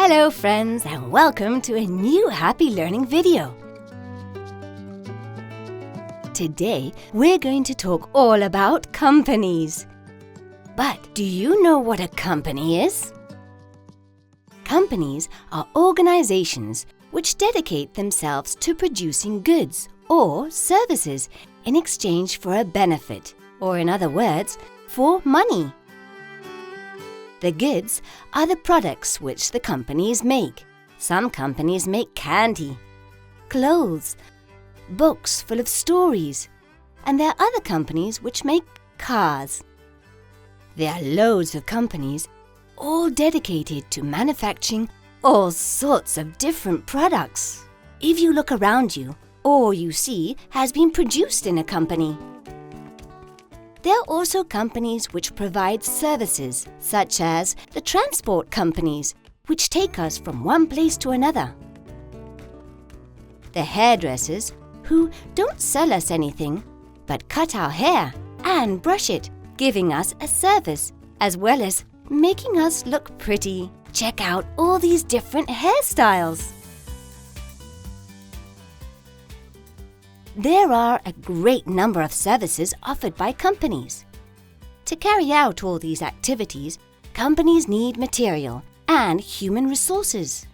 Hello friends and welcome to a new Happy Learning video. Today we're going to talk all about companies. But do you know what a company is? Companies are organizations which dedicate themselves to producing goods or services in exchange for a benefit, or in other words, for money. The goods are the products which the companies make. Some companies make candy, clothes, books full of stories, and there are other companies which make cars. There are loads of companies, all dedicated to manufacturing all sorts of different products. If you look around you, all you see has been produced in a company. There are also companies which provide services, such as the transport companies, which take us from one place to another. The hairdressers, who don't sell us anything, but cut our hair and brush it, giving us a service, as well as making us look pretty. Check out all these different hairstyles. There are a great number of services offered by companies. To carry out all these activities, companies need material and human resources.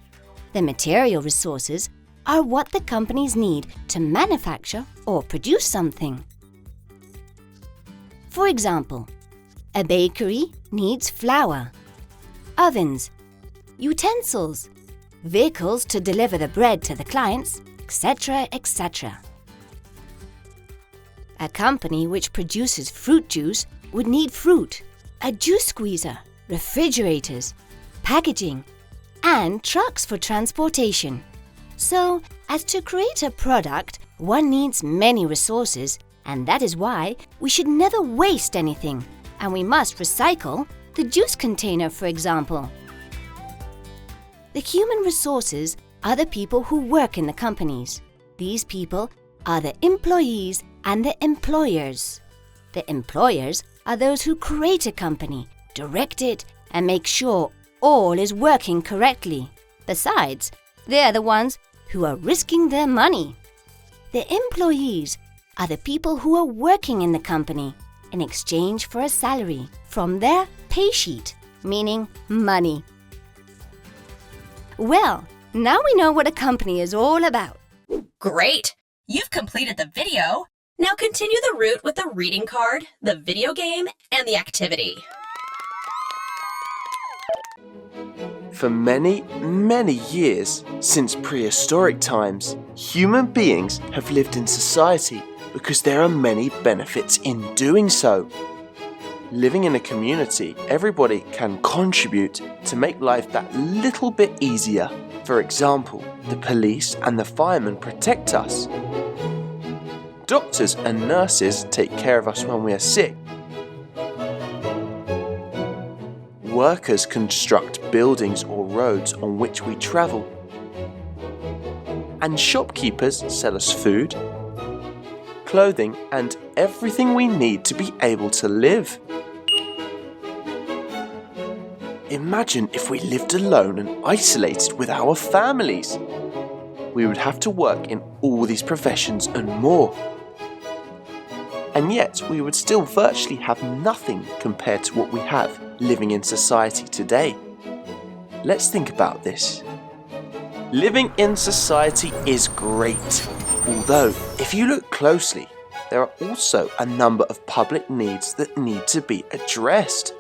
The material resources are what the companies need to manufacture or produce something. For example, a bakery needs flour, ovens, utensils, vehicles to deliver the bread to the clients, etc., etc. A company which produces fruit juice would need fruit, a juice squeezer, refrigerators, packaging, and trucks for transportation. So, as to create a product, one needs many resources, and that is why we should never waste anything, and we must recycle the juice container, for example. The human resources are the people who work in the companies. These people are the employees and the employers. The employers are those who create a company, direct it, and make sure all is working correctly. Besides, they are the ones who are risking their money. The employees are the people who are working in the company in exchange for a salary from their pay sheet, meaning money. Well, now we know what a company is all about. Great! You've completed the video. Now continue the route with the reading card, the video game, and the activity. For many, many years, since prehistoric times, human beings have lived in society because there are many benefits in doing so. Living in a community, everybody can contribute to make life that little bit easier. For example, the police and the firemen protect us. Doctors and nurses take care of us when we are sick. Workers construct buildings or roads on which we travel. And shopkeepers sell us food, clothing, and everything we need to be able to live. Imagine if we lived alone and isolated with our families. We would have to work in all these professions and more. And yet we would still virtually have nothing compared to what we have living in society today. Let's think about this. Living in society is great, although if you look closely, there are also a number of public needs that need to be addressed.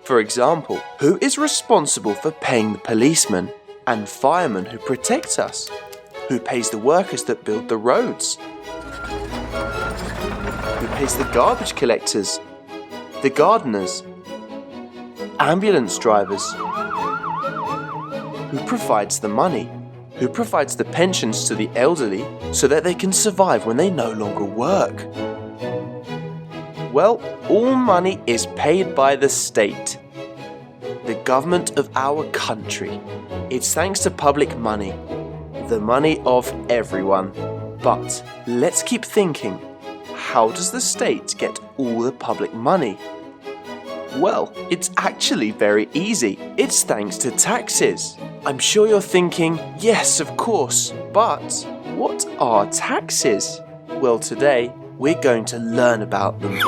For example, who is responsible for paying the policemen and firemen who protect us? Who pays the workers that build the roads? Who pays the garbage collectors, the gardeners, ambulance drivers? Who provides the money? Who provides the pensions to the elderly so that they can survive when they no longer work? Well, all money is paid by the state, the government of our country. It's thanks to public money, the money of everyone. But let's keep thinking. How does the state get all the public money? Well, it's actually very easy. It's thanks to taxes. I'm sure you're thinking, yes, of course, but what are taxes? Well, today we're going to learn about them.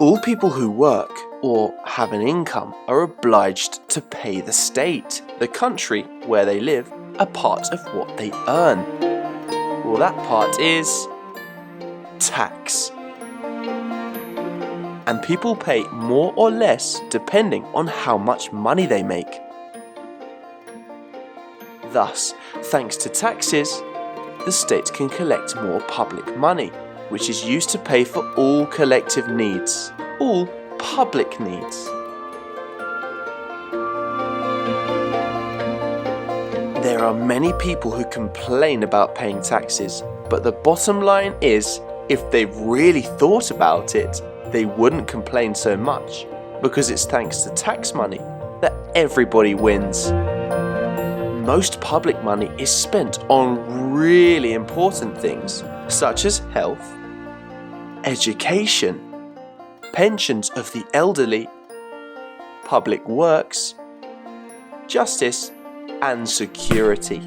All people who work or have an income are obliged to pay the state, the country where they live, a part of what they earn. Well, that part is tax. And people pay more or less depending on how much money they make. Thus, thanks to taxes, the state can collect more public money, which is used to pay for all collective needs, all public needs. There are many people who complain about paying taxes, but the bottom line is, if they really thought about it, they wouldn't complain so much, because it's thanks to tax money that everybody wins. Most public money is spent on really important things, such as health, education, pensions of the elderly, public works, justice, and security.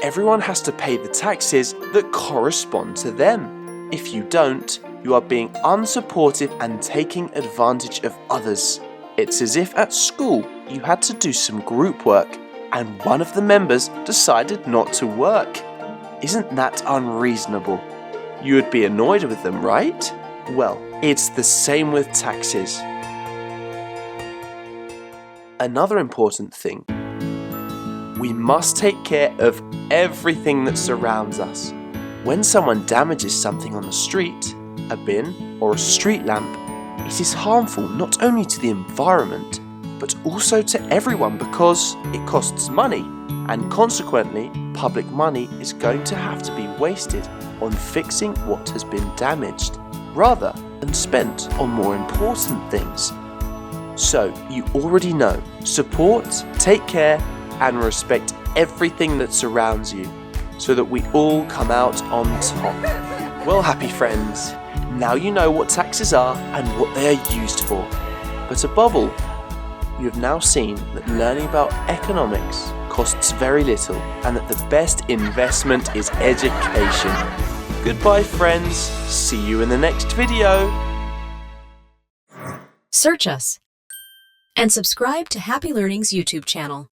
Everyone has to pay the taxes that correspond to them. If you don't, you are being unsupportive and taking advantage of others. It's as if at school you had to do some group work and one of the members decided not to work. Isn't that unreasonable? You would be annoyed with them, right? Well, it's the same with taxes. Another important thing. We must take care of everything that surrounds us. When someone damages something on the street, a bin or a street lamp, it is harmful not only to the environment, but also to everyone because it costs money, and consequently, public money is going to have to be wasted on fixing what has been damaged, rather than spent on more important things. So, you already know, support, take care, and respect everything that surrounds you, so that we all come out on top. Well, happy friends, now you know what taxes are and what they are used for. But above all, you have now seen that learning about economics costs very little and that the best investment is education. Goodbye, friends. See you in the next video. Search us and subscribe to Happy Learning's YouTube channel.